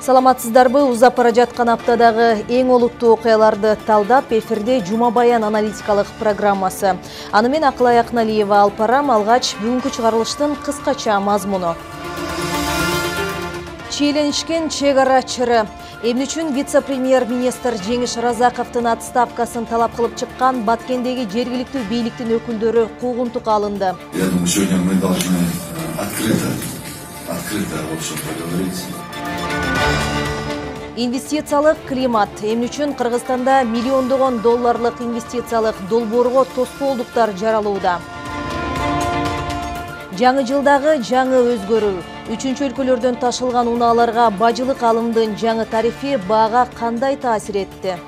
Саламатсыздарбы, узап бара жаткан аптадагы эң олуттуу окуяларды талдап, эфирде Жума Баян аналитикалык программасы. Аны мен Акылай Акналиева алып барам. Алгач бүгүнкү чыгарылыштын кыскача мазмуну. Чиеленишкен чек ара чыры. Эмне үчүн вице-премьер-министр Жеңиш Разаковдун отставкасын талап кылып чыккан Баткендеги жергиликтүү бийликтин өкүлдөрү куугунтукка алынды. Я думаю, сегодня мы должны открыто, в общем, поговорить. Инвестициялык климат. Эмне үчүн Кыргызстанда миллиондогон долларлык инвестициялык долбоорго тоскоолдуктар жаралууда. Жаңы жылдагы жаңы өзгөрүү. Үчүнчү өлкөлөрдөн ташылган унааларга бажылык алымдын жаңы тарифи баага кандай таасир этти?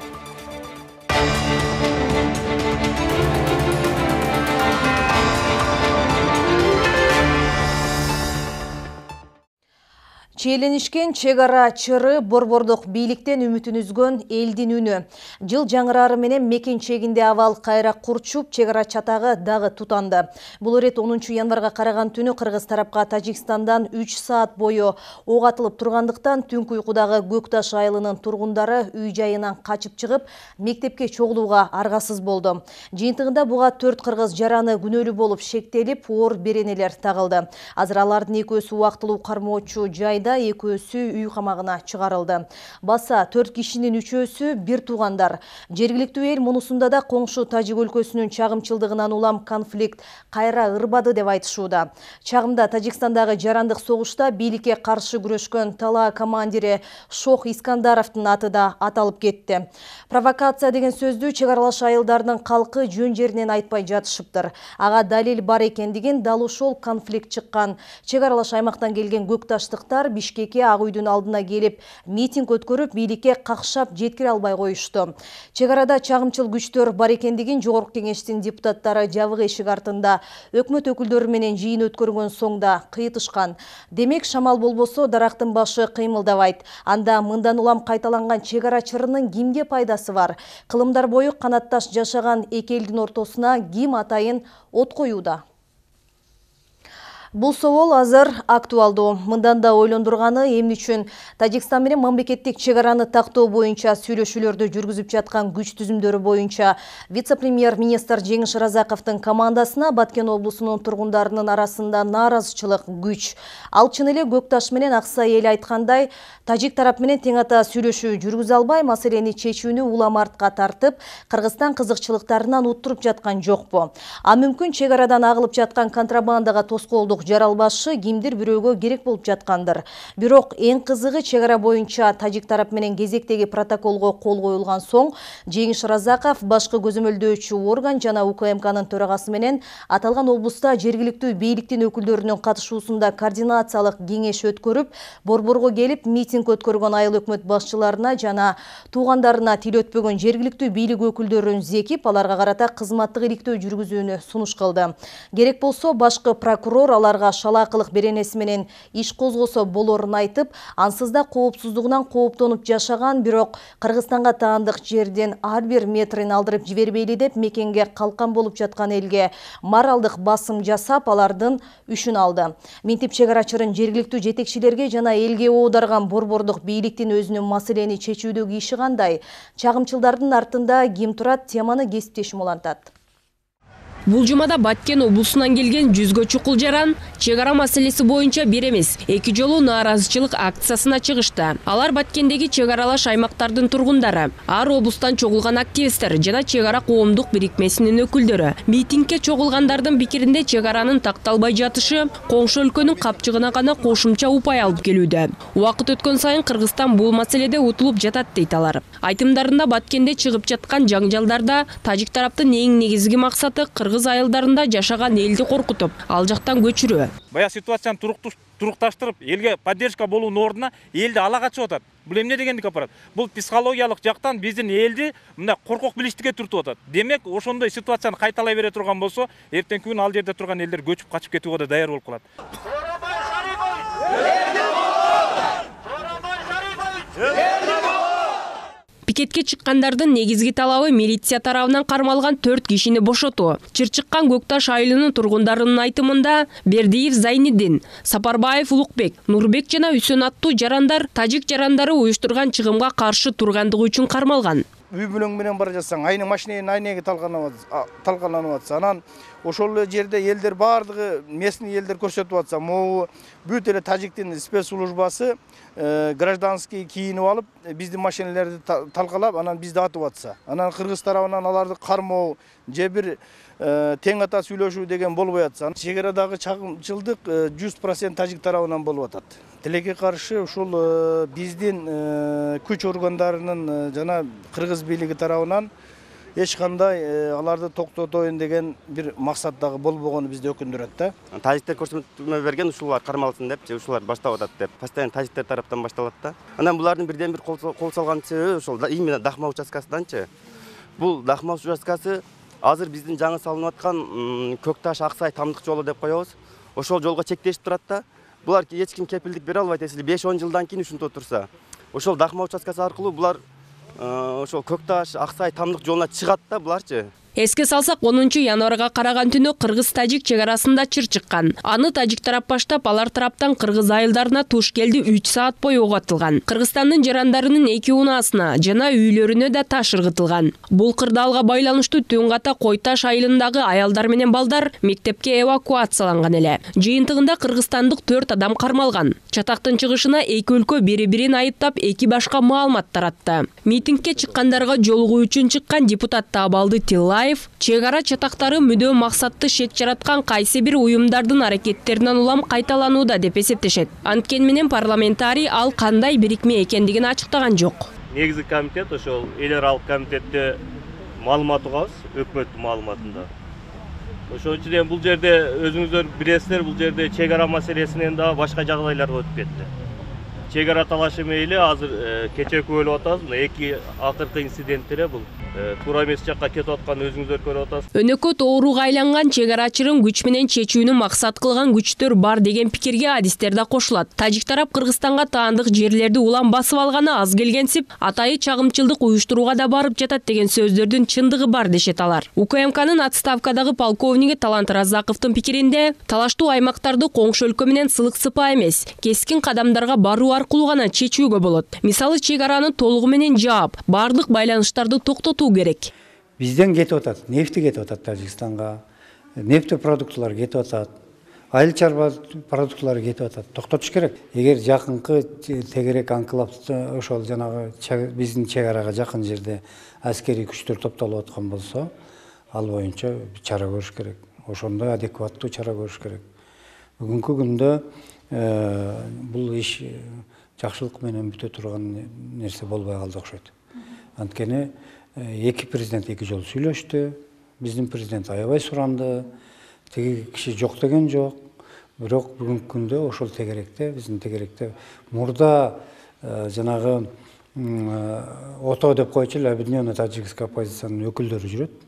Чиеленишкен чек ара чыры борбордук бийликтен үмүтүн үзгөн элдин үнү. Жыл жаңырары менен мекен чегинде абал кайра курчуп, чек ара чатагы дагы тутанды. Бул ирет 10 январга караган түнү Кыргыз тарапка Тажикстандан 3 саат бою ок атылып тургандыктан түнкү уйкудагы Көкташ айылынын тургундары үй жайынан качып чыгып, мектепке чогулууга аргасыз болду. Жыйынтыгында буга 4 кыргыз жараны күнөөлүү болуп шектелип, оор беренелер тагылды. Азыр алардын экөөсү убактылуу кармоочу жайда, экөөсү үй камагына чыгарылды. Баса 4 кишинин 3-өсү бир туугандар. Жергиликтүү эл мунусунда да коңшу Тажик өлкөсүнүн чагымчылдыгынан улам конфликт кайра ырбады деп айтышууда. Чагымда Тажикстандагы жарандык согушта бийликке каршы күрөшкөн Тала командири Шох Искандаровдун аты да аталып кетти. Провокация деген сөздү чек аралаш айылдардын калкы жөн жеринен айтпай жатышыптыр. Ага далил бар экендигин дал ошол конфликт чыккан чек аралаш аймактан келген көкташтыктар Бишкекке Ак үйдүн алдына келип митинг өткөрүп, бийликке какшап жеткире албай коюшту. Чек арада чагымчыл күчтөр бар экендигин Жогорку Кеңештин депутаттары жабык эшик артында өкмөт өкүлдөрү менен жыйын өткөргөн соңда кыйтышкан. Демек, шамал болбосо дарактын башы кыймылдабайт. Анда мындан улам кайталанган чек ара чырынын кимге пайдасы бар? Кылымдар бою канатташ жашаган эки элдин ортосуна ким атайын от коюуда? Бул совол азыр актуалдуу. Мындан да ойлондурганы эмне үчүн Тажикстан менен мамлекеттик чек араны тактоо боюнча сүйлөшүүлөрдү жүргүзүп жаткан күч түзүмдөрү боюнча вице-премьер-министр Жеңиш Разаковдун командасына Баткен облусунун тургундарынын арасында нааразычылык күч. Ал чын эле Көкташ менен Аксай эли айткандай, Тажик тарап менен тең ата сүйлөшүү жүргүзө албай, маселени чечүүнү улам артка тартып, Кыргызстан кызыкчылыктарынан уттуруп жаткан жокпу? А мүмкүн чек арадан агылып жаткан контрабандага тоскоолдук жаралбашы кимдир бирөөгө керек болуп жаткандыр. Бирок эң кызыгы, чек ара боюнча Тажик тарап менен кезектеги протоколго кол коюлган соң Жеңиш Разаков башкы көзөмөлдөөчү орган жана УКМКнын төрагасы менен аталган облуста жергиликтүү бийликтин өкүлдөрүнүн катышуусунда координациялык кеңеш өткөрүп, борборго келип митинг өткөргөн айыл өкмөт башчыларына жана туугандарына тил өтпөгөн жергиликтүү бийлик өкүлдөрүн зекип, аларга карата кызматтык иликтөө жүргүзүүнү сунуш кылды. Керек болсо башкы прокурор аларга шалаакылык беренеси менен иш козгосо болорун айтып, ансыз да коопсуздугунан кооптонуп жашаган, бирок Кыргызстанга таандык жердин ар бир метрин алдырып жибербейли деп мекенге калкан болуп жаткан элге моралдык басым жасап, алардын үшүн алды. Минтип чек ара чырын жергиликтүү жетекчилерге жана элге оодарган борбордук бийликтин өзүнүн маселени чечүүдөгү иши кандай? Чагымчылдардын артында ким турат? Теманы кесиптешим улантат. Бул жумада Баткен облусунан келген 100гө чукул жаран чек ара маселеси боюнча бир эмес, эки жолу нааразычылык акциясына чыгышты. Алар Баткендеги чек аралаш аймактардын тургундары, ар облустан чогулган активисттер жана чек ара коомдук бирикмесинин өкүлдөрү. Митингге чогулгандардын пикиринде чек аранын такталбай жатышы коңшу өлкөнүн капчыгына гана кошумча упай алып келүүдө. Убакыт өткөн сайын Кыргызстан бул маселеде утулуп жатат дейт алар. Айтымдарында Баткенде чыгып жаткан жаңжалдарда Тажик тараптын эң негизги максаты Кыргыз айылдарында жашаган элди коркутуп, ал жактан көчүрүү. Бая ситуацияны турукташтырып, элге поддержка болуунун ордуна элди ала качып атат. Бул эмне дегендик апарат? Бул психологиялык жактан биздин элди мындай коркок билиштикке түртүп атат. Демек, ошондой ситуацияны кайталай бере турган болсо, эртеңки күнү ал жерде турган элдер көчүп качып кетүүгө да даяр болуп калат. Пикетке чыккандардын негизги талабы милиция тарабынан кармалган 4 кишини бошотуу. Чырчыккан Көкташ айылынын тургундарынын айтымында Бердиев Зайниддин, Сапарбаев Улукбек, Нурбек жана Үсөн аттуу жарандар тажик жарандары уюштурган чыгымга каршы тургандыгы үчүн кармалган. Үй бүлөң менен бара жатсаң, машиненин айнеге талкаланып атса, анан ошол жерде элдер бардыгы местный элдер көрсөтүп атса, могу бүт эле тажиктин спецслужбасы гражданский кийинип алып, биздин машиналерди талкалап, анан бизди атып атса. Анан кыргыз тарабынан аларды кармоо, же бир тең ата сүйлөшүү деген болбой атса, чегарадагы чагымчылдык 100% тажик тарабынан болуп атат. Тилекке каршы ушул биздин күч органдарынын жана кыргыз бийлиги тарабынан эч кандай аларды токтотоюн деген бир максат дагы болбогону бизди өкүндүрөт да. Тажиктер көрсөтмө берген ушулар кармалсын деп, ушулар баштап атат деп. Постоянно тажиктер тараптан башталат да. Анан булардын бирден бир кол салган себеби ошол именно Дахма участкасынданчы. Бул Дахма участкасы азыр биздин жаңы салынып аткан Көкташ Аксай тамдык жолу деп коебуз. Ошол жолго чектешип турат да. Булар эч ким кепилдик бере албайт, эсили 5-10 жылдан кийин ушинтип турса. Ошол Дахма участкасы аркылуу булар ошол Көкташ Аксай тамдык жолуна чыгат да буларчы. Эске салсак 10 январга караган түнү кыргыз-тажик чегарасында чыр чыккан. Аны тажик тарап баштап, алар тараптан кыргыз айылдарына туш келди 3 саат бою ок атылган. Кыргызстандын жарандарынын 2 унаасына жана үйлөрүнө да таш ыргытылган. Бул кырдаалга байланыштуу Түнгата Койташ айылындагы аялдар менен балдар мектепке эвакуацияланган эле. Жыйынтыгында кыргызстандык 4 адам кармалган. Чатактын чыгышына эки өлкө бири-бирин айыптап, эки башка маалымат таратты. Митингге чыккандарга жолугуу үчүн чыккан депутат Табалды Тиллаев чегара чатактары мүдөө максатты шек жараткан кайсы бир уюмдардын аракеттеринен улам кайталанууда деп эсептешет. Анткени менен парламентарий ал кандай бирикме экендигин ачыктаган жок. Негизги комитет ошол эл аралык комитетте маалымат угабыз, өкмөттүн маалыматында. Ошон үчүн бул жерде өзүңүздөр билесиздер, бул жерде чегара маселесинен да башка жагдайлар өтүп кетти. Чегара талашы мейли азыр кече көрүп атабыз, эки акыркы инциденттер бул туура эмес жакка кетип аткан өзүңүздөр көрүп атасыз. Өнөкөт ооруга айланган чегарачырын күч менен чечүүнү максат кылган күчтөр бар деген пикирге адистер да кошулат. Тажик тарап Кыргызстанга таандык жерлерди улам басып алганы аз келгенсип, атайы чагымчылдык уюштурууга да барып жатат деген сөздөрдүн чындыгы бар дешет алар. УКМКнын отставкадагы полковниги Талант Разаковдун пикиринде, талаштуу аймактарды коңшу өлкө менен сылык сыпа эмес, кескин кадамдарга баруу аркылуу гана чечүүгө болот. Мисалы, чегараны толугу менен жаап, бардык байланыштарды токтотуу керек. Бизден кетип атат, нефти кетип атат Тажикстанга, нефтепродуктулар кетип атат, айыл чарба продуктулары кетип атат. Токтотуш керек. Эгер жакынкы тегерек анклав ошол жанагы биздин чегарага жакын жерде аскерий күчтөр топтолуп аткан болсо, ал боюнча чара көрүш керек. Ошондой адекваттуу чара көрүш керек. Бүгүнкү күндө бул иш жакшылык менен бүтө турган нерсе болбой калды окшойт. Анткени эки президент эки жолу сүйлөштү, биздин президент аябай суранды, тиги киши жок деген жок. Бирок бүгүнкү күндө ошол тегеректе, биздин тегеректе мурда жанагы ото деп койчу эле Объединенная Таджикская оппозициянын өкүлдөрү жүрөт.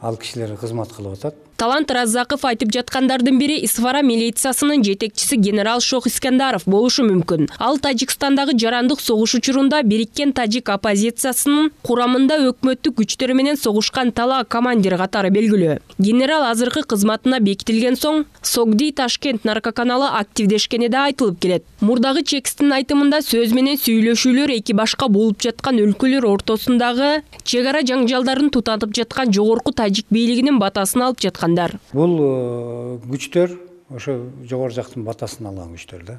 Ал кишилер кызмат кылып атат. Талант Разаков айтып жаткандардын бири Исфара милициясынын жетекчиси генерал Шох Искандаров болушу мүмкүн. Ал Тажикстандагы жарандык согуш учурунда бириккен тажик оппозициясынын курамында өкмөттүк күчтөр менен согушкан тала командир катары белгилүү. Генерал азыркы кызматына бекитилген соң Согди Ташкент наркоканалы активдешкени да айтылып келет. Мурдагы чекисттин айтымында сөз менен сүйлөшүүлөр эки башка болуп жаткан өлкөлөр ортосундагы чегара жаңжалдарын тутатып жаткан жогорку тажик бийлигинин батасын алып жаткан. Бул күчтөр ошо жогору жактын батасын алган күчтөр да.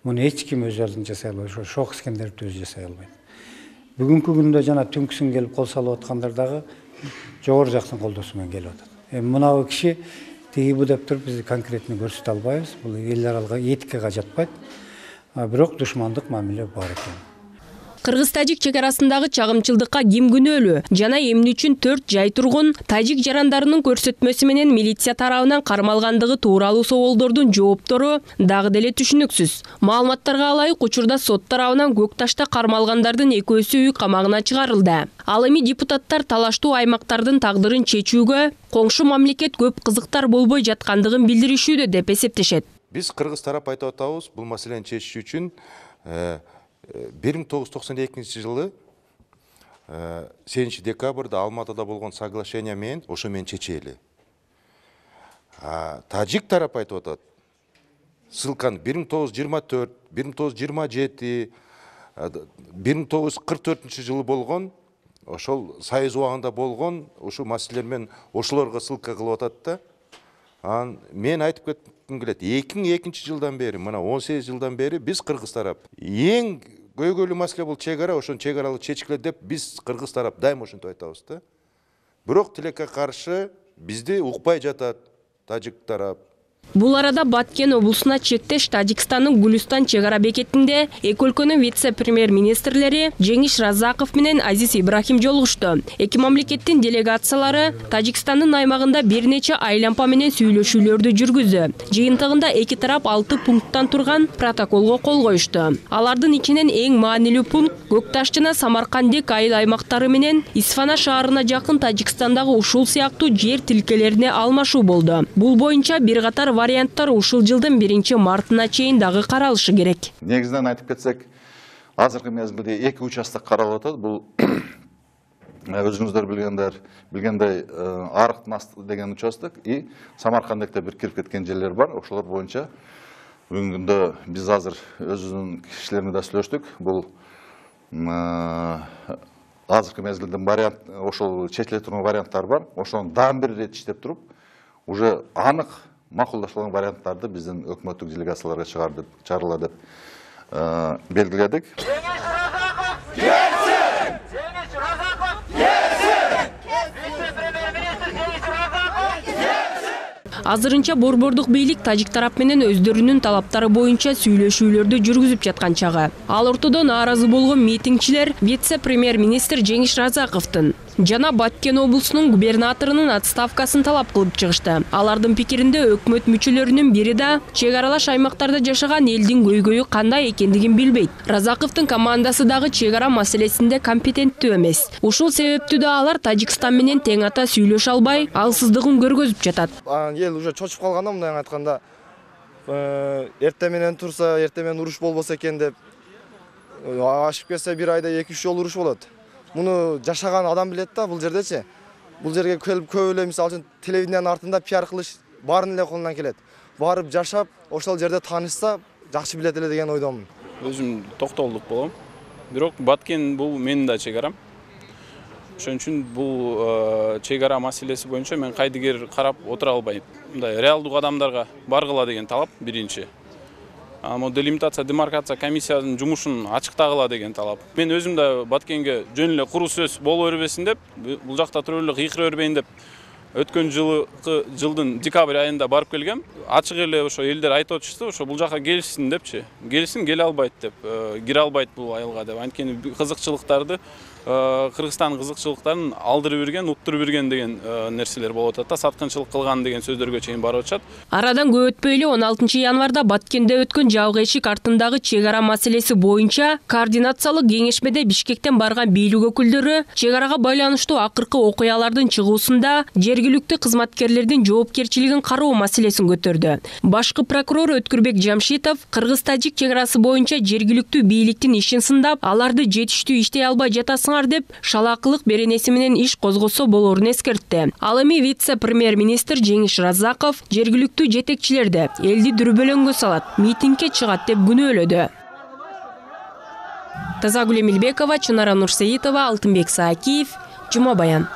Муну эч ким өз алдын жасай албайт, ошо Шох Искендеров өзү жасай албайт. Бүгүнкү күндө жана түнкүсүн келип кол салып аткандар дагы жогору жактын колдоосу менен келип атат. Мынау киши тиги деп туруп биз конкретно көрсөтө албайбыз. Бул эл аралык этикага жатпайт. Бирок душмандык мамиле бар экен. Кыргыз-тажик чегарасындагы чагымчылдыкка ким күнөөлүү жана эмне үчүн 4 жай тургун тажик жарандарынын көрсөтмөсү менен милиция тарабынан кармалгандыгы тууралуу соолдордун жооптору дагы деле түшүнүксүз. Маалыматтарга ылайык, учурда сот тарабынан Көкташта кармалгандардын экөөсү үй камагына чыгарылды. Ал эми депутаттар талаштуу аймактардын тагдырын чечүүгө коңшу мамлекет көп кызыктар болбой жаткандыгын билдиришүүдө деп эсептешет. Биз кыргыз тарап айтып атабыз, бул маселени чечүү үчүн 1992 жылы 7 декабрда Алматыда болгон соглашение менен ошо менен чечели. Тажик тарап айтып атат. Ссылканы 1924, 1927, 1944 жылы болгон, ошол Союз убагында болгон, ошол маселелер менен ошолорго ссылка кылып атат да. Мен айтып кетким келет. 2002 жылдан бери, мына 18 жылдан бери биз Кыргыз тарап эң көйгөйлүү маселе бул чек ара, ошон чек аралык чечкиле деп биз Кыргыз тарап дайым ошентип айтабыз да. Бирок тилекке каршы бизди укпай жатат тажик тарап. Бул арада Баткен облусуна чектеш Тажикстандын Гүлүстан чек ара бекетинде эки өлкөнүн вице-премьер-министрлери Жеңиш Разаков менен Азиз Ибрахим жолугушту. Эки мамлекеттин делегациялары Тажикстандын аймагында бир нече айлампа менен сүйлөшүүлөрдү жүргүздү. Жыйынтыгында эки тарап 6 пункттан турган протоколго кол коюшту. Алардын ичинен эң маанилүү пункт Көкташ жана Самаркандек айыл аймактары менен Исфана шаарына жакын Тажикстандагы ушул сыяктуу жер тилкелерине алмашуу болду. Бул боюнча бир катар варианттар ушул жылдын 1-мартына чейин дагы каралышы керек. Негизинен айтып кетсек, азыркы мезгилде эки участок каралып атат. Бул өзүңүздөр билгендей Арыктын асты деген участок и Самаркандекте бир кирип кеткен жерлер бар. Ошолор боюнча бүгүнкү күндө биз азыр өзүбүздүн кишилер менен сүйлөштүк. Бул азыркы мезгилден вариант, ошол чечиле турган варианттар бар. Ошону дагы бир ирет иштеп туруп, уже анык макулдашылган варианттарды биздин өкмөттүк делегацияларга чыгарыла деп белгиледик. Азырынча борбордук бийлик тажик тарап менен өздөрүнүн талаптары боюнча сүйлөшүүлөрдү жүргүзүп жаткан чагы. Ал ортодо нааразы болгон митингчилер вице-премьер-министр Жеңиш Разаковдун жана Баткен облусунун губернаторунун отставкасын талап кылып чыгышты. Алардын пикиринде өкмөт мүчөлөрүнүн бири да чек аралаш аймактарда жашаган элдин көйгөйү кандай экендигин билбейт. Разаковдун командасы дагы чек ара маселесинде компетенттүү эмес. Ушул себептүү да алар Тажикстан менен тең ата сүйлөшө албай, алсыздыгын көргөзүп жатат. Ел уже чочуп калганда, мындай айтканда, эртең менен турса, эртең менен уруш болбосо экен деп, ашып кетсе бир айда 2-3 жолу уруш болот. Муну жашаган адам билет да, бул жердечи. Бул жерге келип көп эле мисалы үчүн телевидениянын артында пиар кылыш баарын эле колунан келет. Барып жашап, ошол жерде таанышса, жакшы билет эле деген ойдомун. Өзүм токтолдук болом. Бирок Баткен бул менин да чек арам. Ошон үчүн бул чек ара маселеси боюнча мен кайдыгер карап отура албайм. Мындай реалдуу адамдарга баргыла деген талап биринчи. Делимитация, демаркация комиссиянын жумушун ачыктагыла деген талап. Мен өзүм да Баткенге жөн эле куру сөз боло бербесин деп, бул жакта туруп эле кыйкыра бербейин деп, өткөн жылдын декабрь айында барып келгем. Ачык эле ошо элдер айтып атышты, ошо бул жака келишсин депчи. Келишсин, келе албайт деп, кире албайт бул айылга деп. Анткени кызыкчылыктарды Кыргызстан кызыкчылыктарын алдырып берген, уттуруп берген деген нерселер болуп атат да, саткынчылык кылган деген сөздөргө чейин барып атышат. Арадан көп өтпөй эле 16 январда Баткенде өткөн жабык эшик артындагы чек ара маселеси боюнча координациялык кеңешмеде Бишкектен барган бийлик өкүлдөрү чек арага байланыштуу акыркы окуялардын чыгуусунда жергиликтүү кызматкерлердин жоопкерчилигин кароо маселесин көтөрдү. Башкы прокурор Өткүрбек Жамшитов Кыргыз-Тажик чек арасы боюнча жергиликтүү бийликтин ишин сындап, аларды жетиштүү иштей албай жатасыңар деп шалакылык беренеси менен иш козгосо болорун эскертти. Ал эми вице-премьер-министр Жеңиш Разаков жергиликтүү жетекчилерди элди дүрбөлөңгө салат, митингге чыгат деп күнөөлөдү. Тазагүл Эмилбекова, Чынара Нурсеитова, Алтынбек Саакиев, Жума Баян.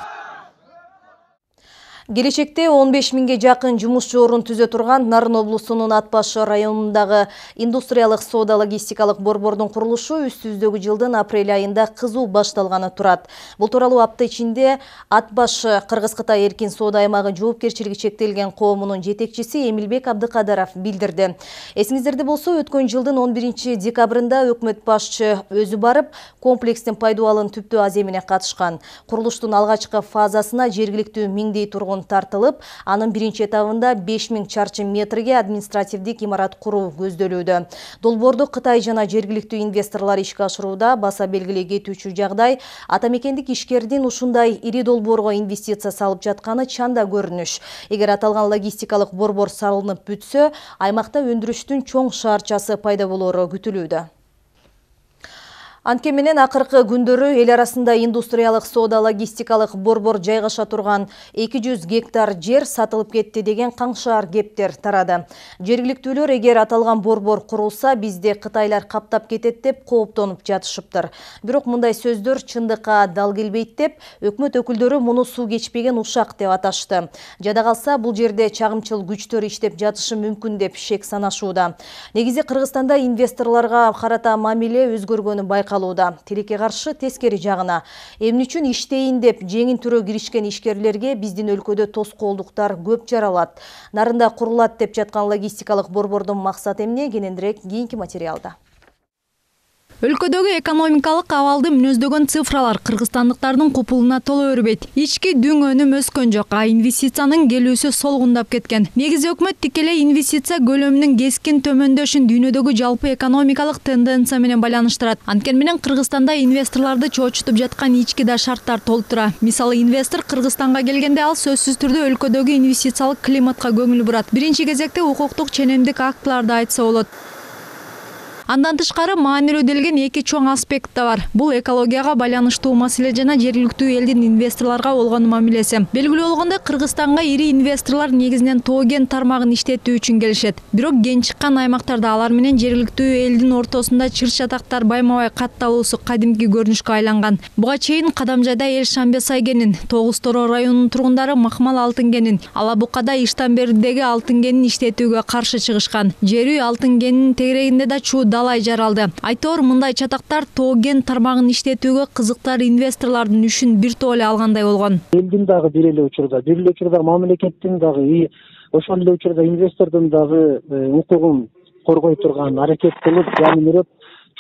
Келечекте 15 миңге жакын жумушчу орун түзө турган Нарын облусунун Ат Башы районундагы индустриялык соода логистикалык борбордун курулушу үстүбүздөгү жылдын апрель айында кызуу башталганы турат. Бул тууралуу апта ичинде Ат Башы Кыргыз-Кытай эркин соода аймагы жоопкерчилиги чектелген коомунун жетекчиси Эмилбек Абдыкадыров билдирди. Эсиңиздерде болсо, өткөн жылдын 11 декабрында өкмөт башчы өзү барып, комплекстин пайдубалын түптүү аземине катышкан. Курулуштун алгачкы фазасына жергиликтүү миңдей тургун тартылып, анын биринчи этабында 5000 чарчы метрге административдик имарат куруу көздөлүүдө. Долбоорду Кытай жана жергиликтүү инвесторлор ишке ашырууда баса белгилей кетүүчү жагдай атамекендик ишкердин ушундай ири долбоорго инвестиция салып жатканы чанда көрүнүш. Эгер аталган логистикалык борбор салынып бүтсө, аймакта өндүрүштүн чоң шаарчасы пайда болору күтүлүүдө. Анткени менен акыркы күндөрү эл арасында индустриялык соода логистикалык борбор жайгаша турган 200 гектар жер сатылып кетти деген каңшаар кептер тарады. Жергиликтүүлөр эгер аталган борбор курулса, бизде кытайлар каптап кетет деп кооптонуп жатышыптыр. Бирок мындай сөздөр чындыкка дал келбейт деп өкмөт өкүлдөрү муну суу кечпеген ушак деп аташты. Жада калса бул жерде чагымчыл күчтөр иштеп жатышы мүмкүн деп шек санашууда. Негизи Кыргызстанда инвесторлорго карата мамиле өзгөргөнү байкалууда. Тилекке каршы тескери жагына эмне үчүн иштейин деп жеңин түрө киришкен ишкерлерге биздин өлкөдө тоскоолдуктар көп жаралат. Нарында курулат деп жаткан логистикалык борбордун максаты эмне? Кененирээк кийинки материалда. Өлкөдөгү экономикалык абалды мүнөздөгөн цифралар кыргызстандыктардын купулуна толо өрбөйт. Ички дүң өнүм өскөн жок, а инвестициянын келүүсү солгундап кеткен. Негизи өкмөт тикелей инвестиция көлөмүнүн кескин төмөндөшүн дүйнөдөгү жалпы экономикалык тенденция менен байланыштырат. Анткени менен Кыргызстанда инвесторлорду чоочутуп жаткан ички да шарттар толтура. Мисалы, инвестор Кыргызстанга келгенде ал сөзсүз түрдө өлкөдөгү инвестициялык климатка көңүл бурат. Биринчи кезекте укуктук ченемдик актыларды айтса болот. Андан тышкары маанилүү делген эки чоң аспект да бар. Бул экологияга байланыштуу маселе жана жергиликтүү элдин инвесторлорго болгон мамилеси. Белгилүү болгондой, Кыргызстанга ири инвесторлор негизинен тоо-кен тармагын иштетүү үчүн келишет. Бирок кен чыккан аймактарда алар менен жергиликтүү элдин ортосунда чыр-чатактар байма-бай катталуусу кадимки көрүнүшкө айланган. Буга чейин Кадамжайда Элшамбе-Сай кенин, Тогуз Торо районунун тургундары Махмал алтын кенин, Алабукада Иштанбердидеги алтын кенин иштетүүгө каршы чыгышкан. Жер үй алтын кенинин тегерегинде да чуу далай жаралды. Айтор, мындай чатактар тоо-кен тармагын иштетүүгө кызыктар инвесторлордун үшүн бир топ эле алгандай болгон. Элдин дагы бир эле учурда мамлекеттин дагы ошол эле учурда инвестордун дагы укугун коргой турган аракет кылып, жаминиреп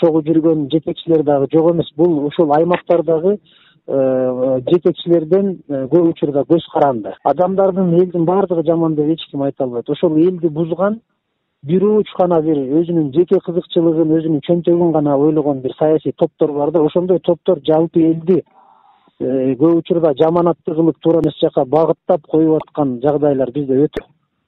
чогуу жүргөн жетекчилер дагы жок эмес. Бул ошол аймактардагы жетекчилерден көп учурда көз каранды. Адамдардын элдин бардыгы жаман деп эч ким айта албайт. Ошол элди бузган бир уч гана бир өзүнүн жеке кызыкчылыгын, өзүнүн чөнтөгүн гана ойлогон бир саясий топтор бар да, ошондой топтор жалпы элди көп учурда жаманатты кылып туура эмес жака багыттап коюп аткан жагдайлар бизде өтө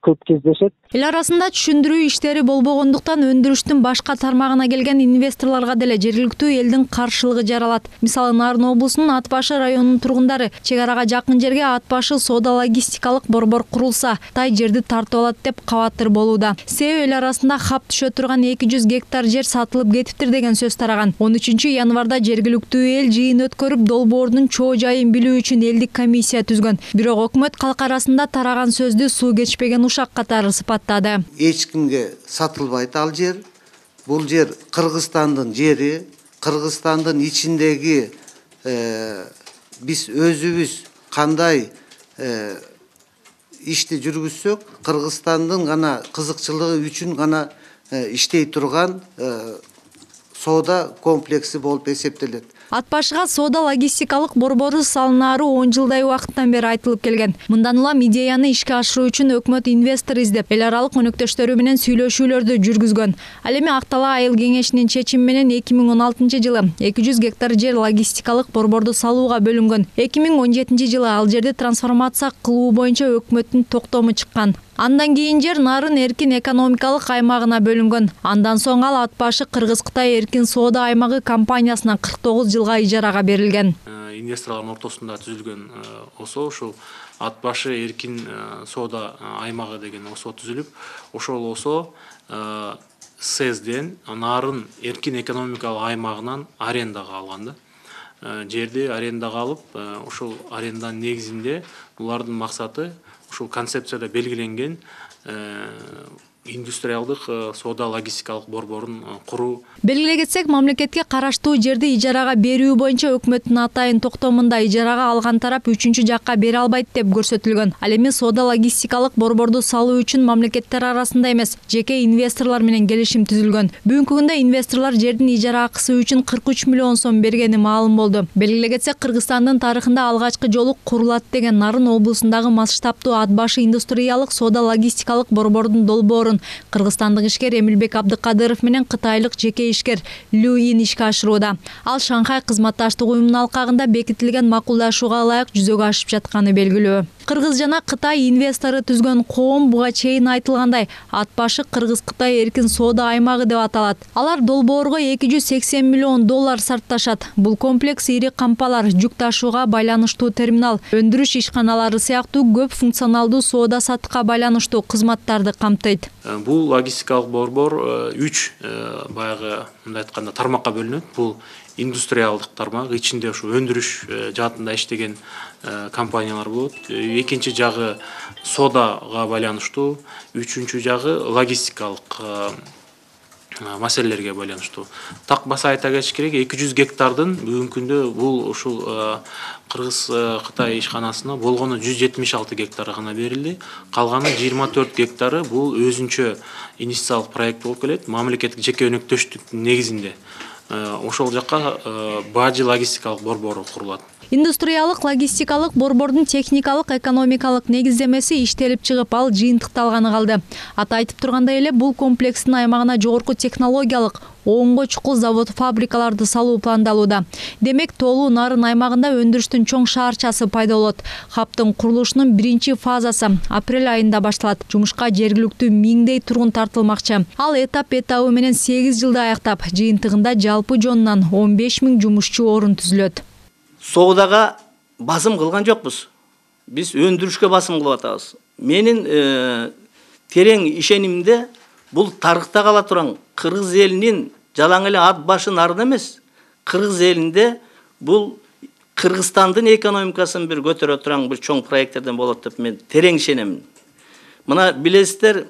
көп кездешет. Эл арасында түшүндүрүү иштери болбогондуктан өндүрүштүн башка тармагына келген инвесторлорго деле жергиликтүү элдин каршылыгы жаралат. Мисалы, Нарын облусунун Ат башы районунун тургундары чек арага жакын жерге Ат башы соода логистикалык борбор курулса, тай жерди тартып алат деп кабаттыр болууда. Себеби эл арасында хап түшө турган 200 гектар жер сатылып кетиптир деген сөз тараган. 13 январда жергиликтүү эл жыйын өткөрүп, долбоордун чоо жайын билүү үчүн элдик комиссия түзгөн. Бирок өкмөт калк арасында тараган сөздү суу кечпеген ушак катары сыпаттады. Эч кимге сатылбайт ал жер. Бул жер Кыргызстандын жери. Кыргызстандын ичиндеги биз өзүбүз кандай ишти жүргүзсөк, Кыргызстандын гана кызыкчылыгы үчүн гана иштей турган соода комплекси болуп эсептелет. Ат башыга соода логистикалык борбору салынаары 10 жылдай убакыттан бери айтылып келген. Мындан улам идеяны ишке ашыруу үчүн өкмөт инвестор издеп, эл аралык өнөктөштөрү менен сүйлөшүүлөрдү жүргүзгөн. Ал эми Актала айыл кеңешинин чечими менен 2016 жылы 200 гектар жер логистикалык борборду салууга бөлүнгөн. 2017 жылы ал жерди трансформация кылуу боюнча өкмөттүн токтому чыккан. Андан кийин жер Нарын эркин экономикалык аймагына бөлүнгөн. Андан соң ал Ат башы Кыргыз-Кытай эркин соода аймагы компаниясына 49 жылга ижарага берилген. Инвесторлордун ортосунда түзүлгөн ошол Ат башы эркин соода аймагы деген түзүлүп, ошол СЭСден Нарын эркин экономикалык аймагынан арендага алган да. Жерди арендага алып, ошол аренданын негизинде булардын максаты ушул концепцияда белгиленген индустриалдык соода логистикалык борборун куруу. Белгилей кетсек, мамлекетке караштуу жерди ижарага берүү боюнча өкмөттүн атайын токтомунда ижарага алган тарап үчүнчү жакка бере албайт деп көрсөтүлгөн. Ал эми соода логистикалык борборду салуу үчүн мамлекеттер арасында эмес, жеке инвесторлор менен келишим түзүлгөн. Бүгүнкү күндө инвесторлор жердин ижара акысы үчүн 43 миллион сом бергени маалым болду. Белгилей кетсек, Кыргызстандын тарыхында алгачкы жолу курулат деген Нарын облусундагы масштабтуу Ат башы индустриялык соода логистикалык борбордун долбоорун кыргызстандык ишкер Эмилбек Абдыкадыров менен кытайлык жеке ишкер Лю Ин ишке ашырууда. Ал Шанхай кызматташтык уюмунун алкагында бекитилген макулдашууга ылайык жүзөгө ашып жатканы белгилүү. Кыргыз жана Кытай инвестору түзгөн коом буга чейин айтылгандай ат башы Кыргыз-Кытай эркин соода аймагы деп аталат. Алар долбоорго 280 миллион доллар сарпташат. Бул комплекс ири кампалар, жүк ташууга байланыштуу терминал, өндүрүш ишканалары сыяктуу көп функционалдуу соода саттыкка байланыштуу кызматтарды камтыйт. Бул логистикалык борбор 3 баягы мындай айтканда тармакка бөлүнөт. Бул индустриалдык тармак, ичинде ушу өндүрүш жаатында иштеген компаниялар болот. Экинчи жагы соодага байланыштуу, үчүнчү жагы логистикалык маселелерге байланыштуу. Так баса айта кетиш керек, 200 гектардын бүгүнкү күндө бул ушул Кыргыз-Кытай ишканасына болгону 176 гектары гана берилди. Калганы 24 гектары бул өзүнчө инвестициялык проект болуп келет, мамлекеттик жеке өнөктөштүктүн негизинде. Ошол жакка бажы логистикалык борбору курулат. Индустриялык логистикалык борбордун техникалык экономикалык негиздемеси иштелип чыгып, ал жыйынтыкталганы калды. Ата айтып тургандай эле бул комплекстин аймагына жогорку технологиялык оңго чукул завод фабрикаларды салуу пландалууда. Демек, Тоолуу Нарын аймагында өндүрүштүн чоң шаарчасы пайда болот. Хаптын курулушунун биринчи фазасы апрель айында башталат. Жумушка жергиликтүү 1000дей тургун тартылмакчы. Ал этап менен 8 жылда аяктап, жыйынтыгында жалпы жонунан 15 000 жумушчу орун түзүлөт. Соодага басым кылган жокпуз. Биз өндүрүшкө басым кылып атабыз. Менин терең ишенимде бул тарыхта кала турган Кыргыз элинин жалаң эле ат башы нарын эмес. Кыргыз элинде бул Кыргызстандын экономикасын бир көтөрө турган бир чоң проекттерден болот деп мен терең ишенемин. Мына билесиздер,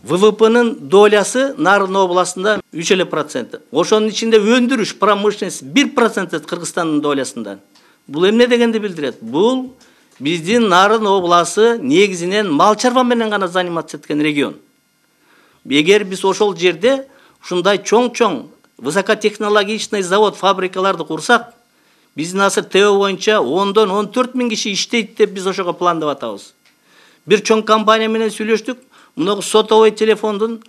ВВП'нын долясы Нарын областында 3%. Ошонун ичинде өндүрүш, промышленность 1% Кыргызстандын долясында. Бул эмне дегенди билдирет? Бул биздин Нарын обласы негизинен мал чарба менен гана заниматься эткен регион. Эгер биз ошол жерде ушундай чоң-чоң высокотехнологичный завод, фабрикаларды курсак, биздин азыр ТО боюнча 10-дон 14 000 киши иштейт деп биз ошого пландап атабыз. Бир чоң компания менен сүйлөштүк. Мына сотовый телефондун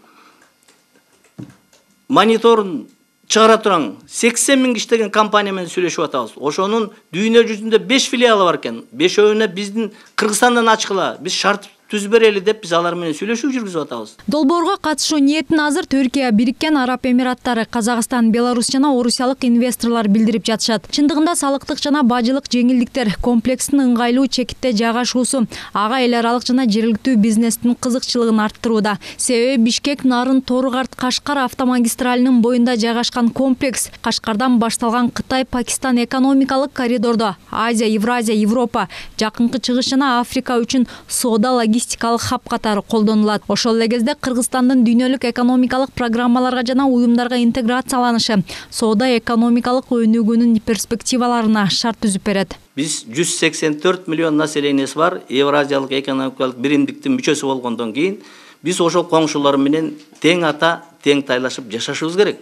мониторун чыгара турган 80 000 иштеген компания менен сүйлөшүп атабыз. Ошонун дүйнө жүзүндө 5 филиалы бар экен. 5-өөнө биздин Кыргызстандан ачкыла, биз шарт түз берели деп биз алар менен сүйлөшүү жүргүзүп атабыз. Долбоорго катышуу ниетин азыр Түркия, Бириккен Араб Эмираттары, Казакстан, Беларусь жана Орусиялык инвесторлор билдирип жатышат. Чындыгында салыктык жана бажылык жеңилдиктер, комплекстин ыңгайлуу чекитте жайгашуусу ага эл аралык жана жергиликтүү бизнестин кызыкчылыгын арттырууда. Себеби Бишкек Нарын Тору-Карт Кашкар автомагистралынын боюнда жайгашкан комплекс Кашкардан башталган Кытай-Пакистан экономикалык коридордо Азия, Евразия, Европа, жакынкы чыгыш жана Африка үчүн соода логистикалык хаб катары колдонулат. Ошол эле кезде Кыргызстандын дүйнөлүк экономикалык программаларга жана уюмдарга интеграцияланышы соода экономикалык өнүгүүнүн перспективаларына шарт түзүп берет. Биз 184 миллион населениясы бар Евразиялык экономикалык биримдиктин мүчөсү болгондон кийин биз ошол коңшулар менен тең ата, тең тайлашып жашашыбыз керек.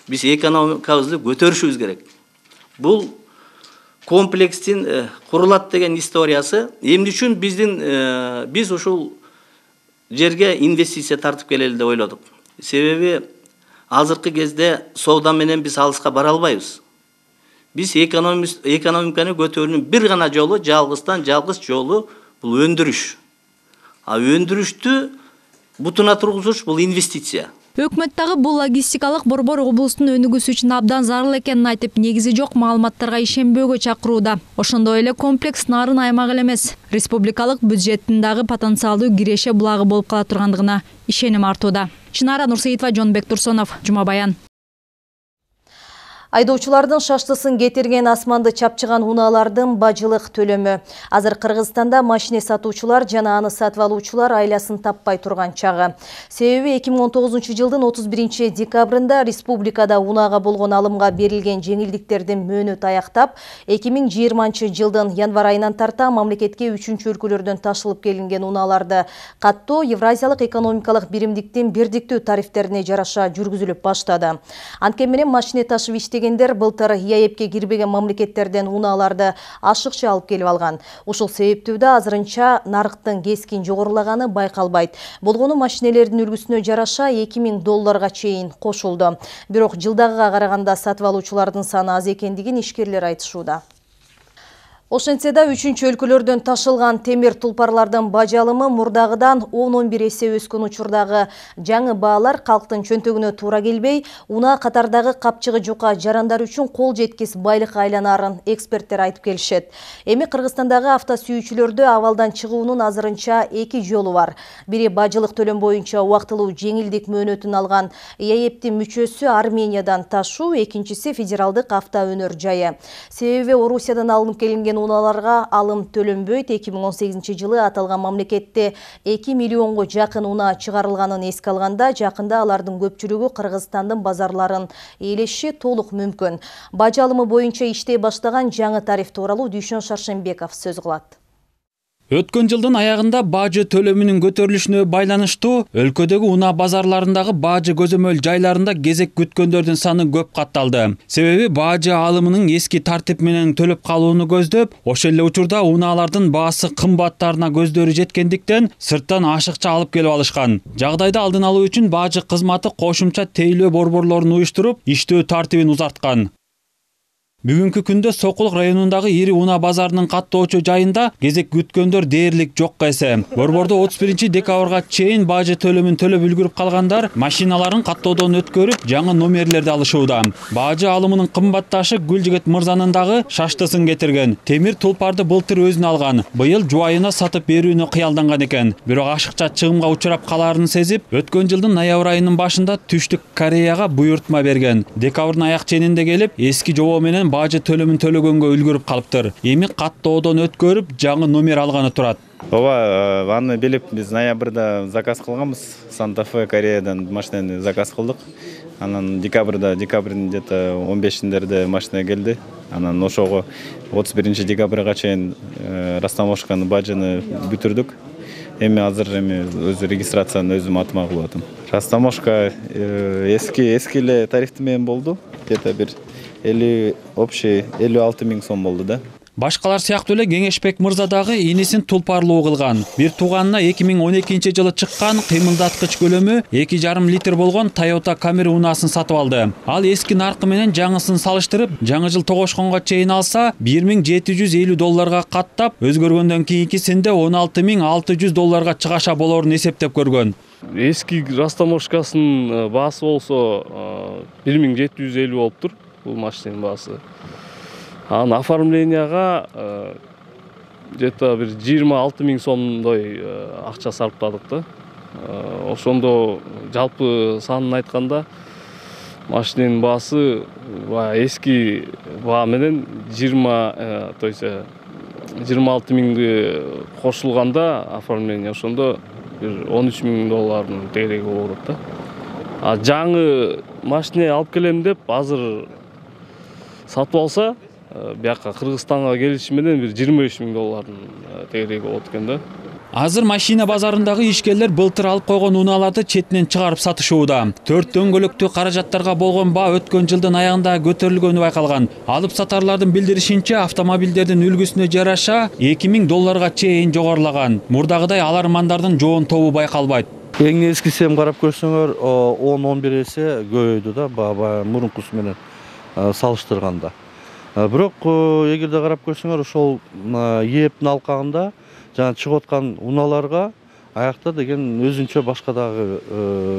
Биз экономикабызды көтөрүшүбүз керек. Бул комплекстин курулат деген историясы эмне үчүн биз ушул жерге инвестиция тартып келели деп ойлодук. Себеби азыркы кезде соода менен биз алыска бара албайбыз. Биз экономиканы көтөрүүнүн бир гана жолу, жалгыз жолу бул өндүрүш. А өндүрүштү бутуна тургузуш бул инвестиция. Өкмөт дагы бул логистикалык борбор облустун өнүгүүсү үчүн абдан зарыл экенин айтып, негизи жок маалыматтарга ишенбөөгө чакырууда. Ошондой эле комплекс Нарын аймагы эле эмес, республикалык бюджеттин дагы потенциалдуу киреше булагы болуп кала тургандыгына ишеним артууда. Чынара Нурсейитова, Жонбек Турсонов, Жума Баян. Айдоочулардын шаштысын кетирген асманды чапчыган унаалардын бажылык төлөмү. Азыр Кыргызстанда машине сатуучулар жана аны сатып алуучулар айласын таппай турган чагы. Себеби 2019 жылдын 31 декабрында республикада унаага болгон алымга берилген жеңилдиктердин мөөнөтү аяктап, 2020 жылдын январь айынан тарта мамлекетке 3-чү өлкөлөрдөн ташылып келинген унааларды каттоо Евразиялык экономикалык биримдиктин бирдиктүү тарифтерине жараша жүргүзүлүп баштады. Анткени менен машине ташып иштегендер былтыр ИАЭПке кирбеген мамлекеттерден унааларды ашыкча алып келип алган. Ушул себептүү да азырынча нарыктын кескин жогорулаганы байкалбайт. Болгону машинелердин үлгүсүнө жараша $2000 чейин кошулду. Бирок жылдагыга караганда сатып алуучулардын саны аз экендигин ишкерлер айтышууда. Ошентсе да 3-чү өлкөлөрдөн ташылган темир тулпарлардын бажы алымы мурдагыдан 10-11 эсе өскөн учурдагы жаңы баалар калктын чөнтөгүнө туура келбей, унаа катардагы капчыгы жука жарандар үчүн кол жеткис байлыкка айланаарын эксперттер айтып келишет. Эми Кыргызстандагы авто сүйүүчүлөрдө абалдан чыгуунун азырынча 2 жолу бар. Бири бажылык төлөм боюнча убактылуу жеңилдик мөөнөтүн алган ЭАЭПтин мүчөсү Армениядан ташуу, экинчиси федералдык автоөнөр жайы. Себеби Орусиядан алынып келинген унааларга алым төлөнбөйт. 2018 жылы аталган мамлекетте 2 миллионго жакын унаа чыгарылганын эске алганда, жакында алардын көпчүлүгү Кыргызстандын базарларын ээлеши толук мүмкүн. Бажы алымы боюнча иштей баштаган жаңы тариф тууралуу Дүйшөн Шаршенбеков сөз кылат. Өткөн жылдын аягында бажы төлөмүнүн көтөрүлүшүнө байланыштуу өлкөдөгү унаа базарларындагы бажы көзөмөл жайларында кезек күткөндөрдүн саны көп катталды. Себеби бажы алымынын эски тартип менен төлөп калууну көздөп, ошол эле учурда унаалардын баасы кымбаттарына көздөрү жеткендиктен сырттан ашыкча алып келип алышкан. Жагдайды алдын алуу үчүн бажы кызматы кошумча тейлөө борборлорун уюштуруп, иштөө тартибин узарткан. Бүгүнкү күндө Сокулук районундагы ири унаа базарынын каттоочу жайында кезек күткөндөр дээрлик жокко эсе. Борбордо 31 декабрга чейин бажы төлөмүн төлөп үлгүрүп калгандар машиналарын каттоодон өткөрүп, жаңы номерлерди алышууда. Бажы алымынын кымбатташы Гүлжигит мырзанын дагы шаштысын кетирген. Темир тулпарды былтыр өзүнө алган. Быйыл жубайына сатып берүүнү кыялданган экен. Бирок ашыкча чыгымга учурап калаарын сезип, өткөн жылдын ноябрь айынын башында Түштүк Кореяга буйртма берген. Декабрдын аяк ченинде келип, эски жобо менен бажы төлөмүн төлөгөнгө үлгүрүп калыптыр. Эми каттоодон өткөрүп, жаңы номер алганы турат. Ооба, аны билип биз ноябрда заказ кылганбыз. Санта-Фе Кореядан машинаны заказ кылдык. Анан декабрдын где-то 15-индерде машина келди. Анан ошого 31 декабрга чейин растаможканы бажыны бүтүрдүк. Эми азыр өзү регистрацияны өзүм атыма кылып атам. Растаможка эски эле тарифти менен болду. Где-то бир 56 миң сом болду да. Башкалар сыяктуу эле Кеңешбек мырза дагы инисин тулпарлуу кылган. Бир тууганына 2012 жылы чыккан кыймылдаткыч көлөмү 2,5 литр болгон Toyota Camry унаасын сатып алды. Ал эски наркы менен жаңысын салыштырып, жаңы жыл тогошконго чейин алса, $1,750 каттап, өзгөргөндөн кийинкисинде $16,600 чыгаша болорун эсептеп көргөн. Эски растаможкасынын баасы болсо 1,750 болуптур. Бул машинанын баасы. Анын оформленияга где-то бир 26 миң сомдой акча сарптадык да. Ошондо жалпы санын айтканда машинанын баасы эски баа менен 26 миңди кошулганда оформление ошондо бир $13 миң тереги болот да. А жаңы машина алып келем деп азыр сатып алса, бияка Кыргызстанга келиши менен бир $25 миң тереги болот экен да. Азыр машина базарындагы ишкерлер былтыр алып койгон унааларды четинен чыгарып сатышууда. 4 дөңгөлөктүү каражаттарга болгон баа өткөн жылдын аягында көтөрүлгөнү байкалган. Алып сатарлардын билдиришинче, автомобилдердин үлгүсүнө жараша $2,000 чейин жогорулаган. Мурдагыдай алармандардын жоон тобу байкалбайт. Эң эскисин карап көрсөңөр 10-11 эсе көбөйдү да, мурункусу менен салыштырганда. Бирок эгерде карап көрсөңөр ошол ээптин алкагында жана чыгып аткан унааларга аякта деген өзүнчө башка дагы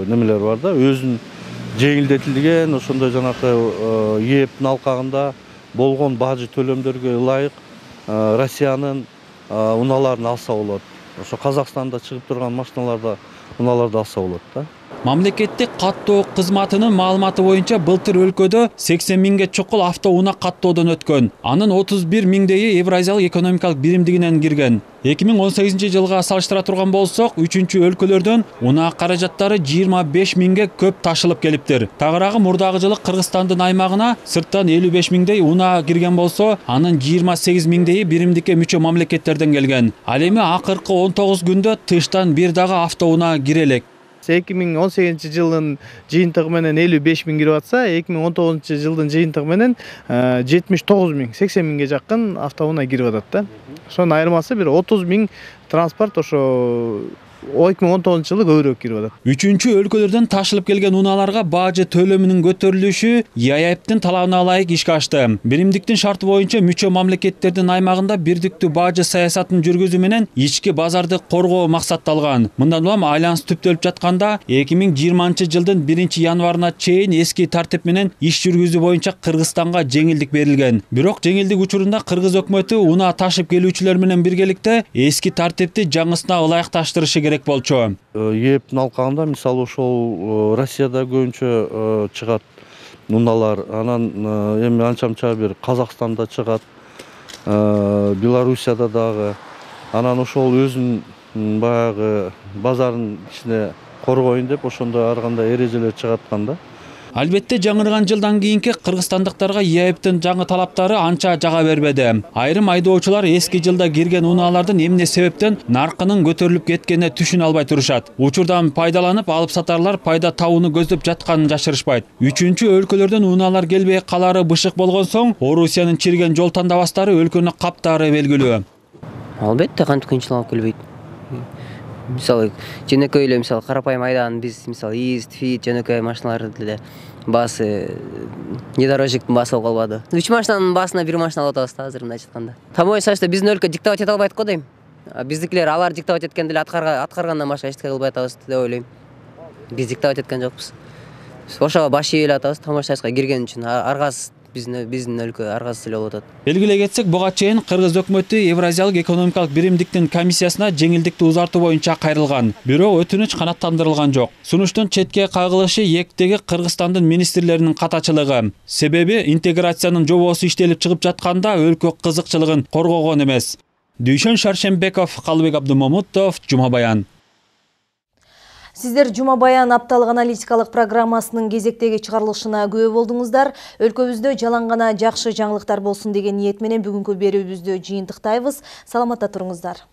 немелер бар да, өзүн жеңилдетилген ошондой жанакы ээптин алкагында болгон бажы төлөмдөргө ылайык Россиянын унааларын алса болот. Ошо Казакстанда чыгып турган машиналарда унааларды алса болот да. Мамлекеттик каттоо кызматынын маалыматы боюнча былтыр өлкөдө 80 миңге чукул автоунаа каттоодон өткөн. Анын 31 миңдеги Евразиялык экономикалык биримдигинен кирген. 2018 жылга салыштыра турган болсок, 3-чү өлкөлөрдөн унаа каражаттары 25 миңге көп ташылып келиптир. Тагыраагы мурдагы жылы Кыргызстандын аймагына сырттан 55 миңдей унаа кирген болсо, анын 28 миңдеги биримдикке мүчө мамлекеттерден келген. Ал эми акыркы 19 күндө тыштан бир дагы автоунаа кире элек. 2018 жылдын жыйынтыгы менен 55 миң кирип атса, 2019 жылдын жыйынтыгы менен 79 миң, 80 миңге жакын автоунаа кирип атат да. Ошонун айырмасы бир 30 миң транспорт ошо 2019 жылы көбүрөөк кирип атат. Үчүнчү өлкөлөрдөн ташылып келген унааларга бажы төлөмүнүн көтөрүлүшү ЕАЭПтин талабына ылайык ишке ашты. Биримдиктин шарты боюнча мүчө мамлекеттердин аймагында бирдиктүү бажы саясатын жүргүзүү менен ички базарды коргоо максатталган. Мындан улам айланыс түптөлүп жатканда 2020 жылдын 1-январына чейин эски тартип менен иш жүргүзүү боюнча Кыргызстанга жеңилдик берилген. Бирок жеңилдик учурунда Кыргыз өкмөтү унаа ташып келүүчүлөр менен биргеликте эски тартипти жаңысына ылайыкташтырышы керек болчу. ЕЭПтин алкагында мисалы ошол Россияда көбүнчө чыгат унаалар, анан эми анча-мынча бир Казакстанда чыгат, Белоруссияда дагы. Анан ошол өзүнүн баягы базарын ичине коргоюн деп ошондой ар кандай эрежелер чыгаткан да. Албетте жаңырган жылдан кийинки кыргызстандыктарга ЕАЭПтин жаңы талаптары анча жага бербеди. Айрым айдоочулар эски жылда кирген унаалардын эмне себептен наркынын көтөрүлүп кеткенине түшүнө албай турушат. Учурдан пайдаланып алып сатарлар пайда табууну көздөп жатканын жашырышпайт. Үчүнчү өлкөлөрдөн унаалар келбей калары бышык болгон соң, Орусиянын чирген жол тандабастары өлкөнү каптаары белгилүү. Албетте кантип кыйынчылык алып келбейт. Мисалы, жөнөкөй эле мисалы карапайым айдан биз мисалы ИИС, ФИТ, жөнөкөй машиналарды деле баасы внедорожниктин баасы болуп калбады. 3 машинанын баасына 1 машина алып атабыз да азыр мындай айтканда. Таmoy союзда биздин өлкө диктовать эте албайт го дейм. Биздикилер алар диктовать эткен деле аткаргандан башка эчтеке кылбай атабыз деп ойлойм. Биз диктовать эткен жокпуз. Ошого баш ийип эле атабыз Tamoy союзга кирген үчүн аргасыз биздин өлкө аргасыз эле болуп атат. Белгилей кетсек, буга чейин Кыргыз өкмөтү Евразиялык экономикалык биримдиктин комиссиясына жеңилдикти узартуу боюнча кайрылган. Бирок өтүнүч канааттандырылган жок. Сунуштун четке кагылышы ектеги Кыргызстандын министрлеринин катачылыгы. Себеби интеграциянын жобосу иштелип чыгып жатканда өлкө кызыкчылыгын коргогон эмес. Дүйшөн Шаршембеков, Калыбек Абдумамутов, Жума Баян. Сиздер Жума Баян апталык аналитикалык программасынын кезектеги чыгарылышына күбө болдуңуздар. Өлкөбүздө жалаң гана жакшы жаңылыктар болсун деген ниет менен бүгүнкү берүүбүздү жыйынтыктайбыз. Саламатта туруңуздар.